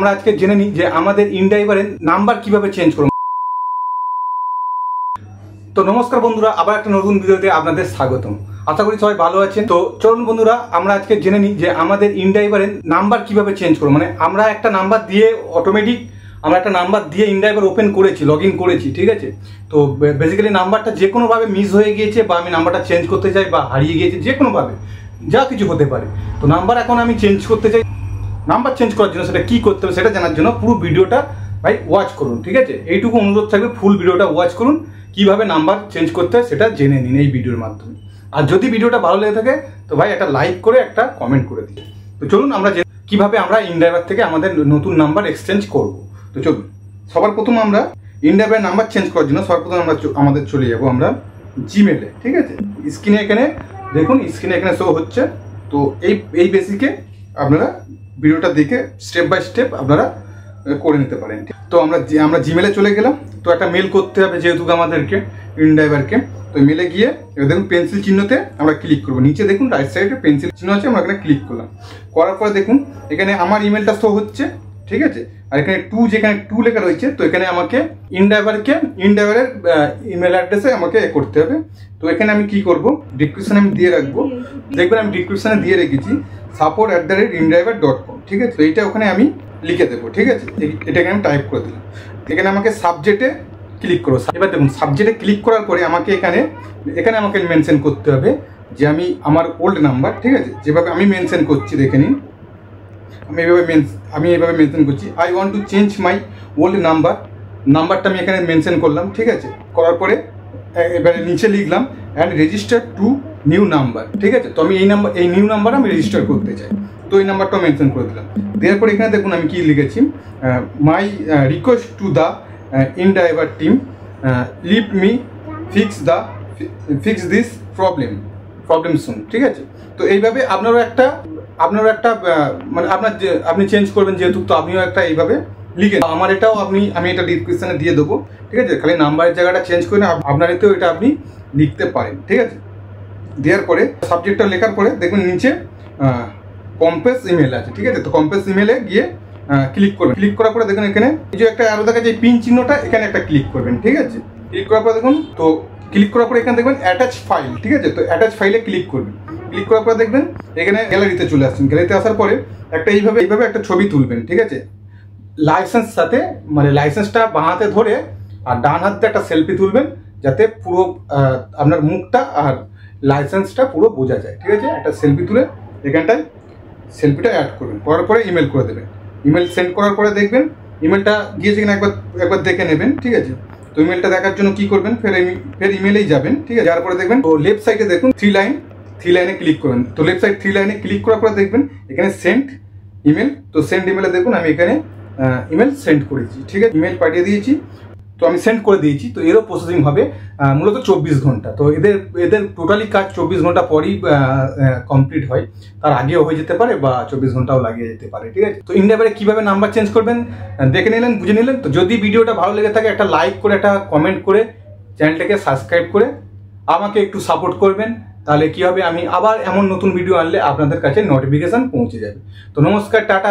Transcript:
আমরা আজকে জেনে নিই যে আমাদের ইনড্রাইভারের নাম্বার কিভাবে চেঞ্জ করব। তো নমস্কার বন্ধুরা, আবার একটা নতুন ভিডিওতে আপনাদের স্বাগতম। আশা করি সবাই ভালো আছেন। তো চলুন বন্ধুরা, আমরা আজকে জেনে নিই যে আমাদের ইনড্রাইভারের নাম্বার কিভাবে চেঞ্জ করব। মানে আমরা একটা নাম্বার দিয়ে অটোমেটিক আমরা একটা নাম্বার দিয়ে ইনড্রাইভার ওপেন করেছি, লগ ইন করেছি, ঠিক আছে। তো বেসিক্যালি নাম্বারটা যে কোনোভাবে মিস হয়ে গিয়েছে বা আমি নাম্বারটা চেঞ্জ করতে চাই বা হারিয়ে গিয়েছে, যে কোনোভাবে যা কিছু হতে পারে। তো নাম্বার এখন আমি চেঞ্জ করতে চাই। নাম্বার চেঞ্জ করার জন্য সেটা কী করতে হবে সেটা জানার জন্য পুরো ভিডিওটা ভাই ওয়াচ করুন, ঠিক আছে। এইটুকু অনুরোধ থাকবে, ফুল ভিডিওটা ওয়াচ করুন, কিভাবে নাম্বার চেঞ্জ করতে হয় সেটা জেনে নিন এই ভিডিওর মাধ্যমে। আর যদি ভিডিওটা ভালো লেগে থাকে তো ভাই একটা লাইক করে একটা কমেন্ট করে দিন। তো চলুন আমরা কিভাবে আমরা ইনড্রাইভার থেকে আমাদের নতুন নাম্বার এক্সচেঞ্জ করব। তো চলুন, সবার প্রথম আমরা ইনড্রাইভারের নাম্বার চেঞ্জ করার জন্য সবার প্রথম আমরা আমাদের চলে যাব আমরা জিমেলে, ঠিক আছে। স্ক্রিনে এখানে দেখুন, স্ক্রিনে এখানে শো হচ্ছে। তো এই বেসিকে আপনারা ভিডিওটা দেখে স্টেপ বাই স্টেপ আপনারা করে নিতে পারেন। তো আমরা জিমেলে চলে গেলাম। তো একটা মেল করতে হবে যেহেতু আমাদেরকে ইনড্রাইভারকে। তো মেলে গিয়ে এবার দেখুন পেন্সিল চিহ্নতে আমরা ক্লিক করবো। নিচে দেখুন রাইট সাইডে পেন্সিল চিহ্ন আছে, আমরা এখানে ক্লিক করলাম। করার পরে দেখুন এখানে আমার ইমেলটা শো হচ্ছে, ঠিক আছে। আর এখানে যেখানে টু লেখা রয়েছে, তো এখানে আমাকে ইনড্রাইভারের ইমেল অ্যাড্রেসে আমাকে করতে হবে। তো এখানে আমি কি করব, ডিসক্রিপশনে আমি দিয়ে রাখবো। দেখবেন আমি ডিসক্রিপশনে দিয়ে রেখেছি support@indriver.com, ঠিক আছে। তো এইটা ওখানে আমি লিখে দেবো, ঠিক আছে। এটাকে আমি টাইপ করে দিলাম। এখানে আমাকে সাবজেক্টে ক্লিক করো। এবার দেখুন সাবজেক্টে ক্লিক করার পরে আমাকে এখানে আমাকে মেনশন করতে হবে যে আমার ওল্ড নাম্বার, ঠিক আছে। যেভাবে আমি মেনশন করছি দেখে নিন, আমি এইভাবে মেনশন করছি, I want to change my old নাম্বারটা আমি এখানে মেনশন করলাম, ঠিক আছে। করার পরে এবারে নিচে লিখলাম and register two new number, ঠিক আছে। তো আমি এই নিউ নাম্বার আমি রেজিস্টার করতে চাই, তো এই নাম্বারটাও মেনশন করে দিলাম। দেওয়ার পরে এখানে দেখুন আমি কি লিখেছি, my request to the inDriver team, leave me fix this problem soon, ঠিক আছে। তো এইভাবে আপনারও একটা মানে আপনি চেঞ্জ করবেন যেহেতু, তো আপনিও একটা এইভাবে লিখে আমার এটাও আমি এটা ডিসক্রিপশনে দিয়ে দেবো, ঠিক আছে। খালি নাম্বারের জায়গাটা চেঞ্জ করে আপনার এতেও এটা আপনি লিখতে পারেন, ঠিক আছে। দেওয়ার পরে সাবজেক্টটা লেখার পরে দেখবেন নিচে কম্পেস ইমেল আছে, ঠিক আছে। তো কম্পেস ইমেলে গিয়ে ক্লিক করবেন। ক্লিক করার পরে দেখুন এখানে এই যে একটা আরো দেখা যায় পিন চিহ্নটা, এখানে একটা ক্লিক করবেন, ঠিক আছে। ক্লিক করার পরে দেখুন, তো ক্লিক করার পরে এখানে দেখবেন অ্যাটাচ ফাইল, ঠিক আছে। তো অ্যাটাচ ফাইলে ক্লিক করবেন। ক্লিক করার পরে দেখবেন এখানে গ্যালারিতে চলে আসছেন। গ্যালারিতে আসার পরে এইভাবে একটা ছবি তুলবেন, ঠিক আছে। লাইসেন্স সাথে, মানে লাইসেন্সটা বাঁ হাতে ধরে আর ডান হাতে একটা সেলফি তুলবেন, যাতে পুরো আপনার মুখটা আর লাইসেন্সটা পুরো বোঝা যায়, ঠিক আছে। একটা সেলফি তুলে এখানটায় সেলফিটা অ্যাড করবেন। করার পরে ইমেল করে দেবেন। ইমেল সেন্ড করার পরে দেখবেন ইমেলটা গিয়েছে কিনা একবার দেখে নেবেন, ঠিক আছে। তো ইমেলটা দেখার জন্য কি করবেন, ফের ইমেলেই যাবেন, ঠিক আছে। যাওয়ার পরে দেখবেন তো লেফট সাইডে দেখুন থ্রি লাইনে ক্লিক করবেন। তো লেফট সাইড থ্রি লাইনে ক্লিক করার পরে দেখবেন এখানে সেন্ড ইমেল। তো সেন্ড ইমেলে দেখুন আমি এখানে ইমেল সেন্ড করেছি, ঠিক আছে। ইমেল পাঠিয়ে দিয়েছি, তো আমি সেন্ড করে দিয়েছি। তো এরও প্রসেসিং হবে মূলত 24 ঘন্টা। তো এদের টোটালি কাজ 24 ঘন্টা পরই কমপ্লিট হয়, তার আগেও হয়ে যেতে পারে বা 24 ঘন্টাও লাগিয়ে যেতে পারে, ঠিক আছে। তো ইনড্রাইভারে কিভাবে নাম্বার চেঞ্জ করবেন দেখে নিলেন, বুঝে নিলেন। তো যদি ভিডিওটা ভালো লেগে থাকে একটা লাইক করে একটা কমেন্ট করে চ্যানেলটাকে সাবস্ক্রাইব করে আমাকে একটু সাপোর্ট করবেন। তাহলে কি হবে, আমি আবার এমন নতুন ভিডিও আনলে আপনাদের কাছে নোটিফিকেশন পৌঁছে যাবে। তো নমস্কার, টাটা।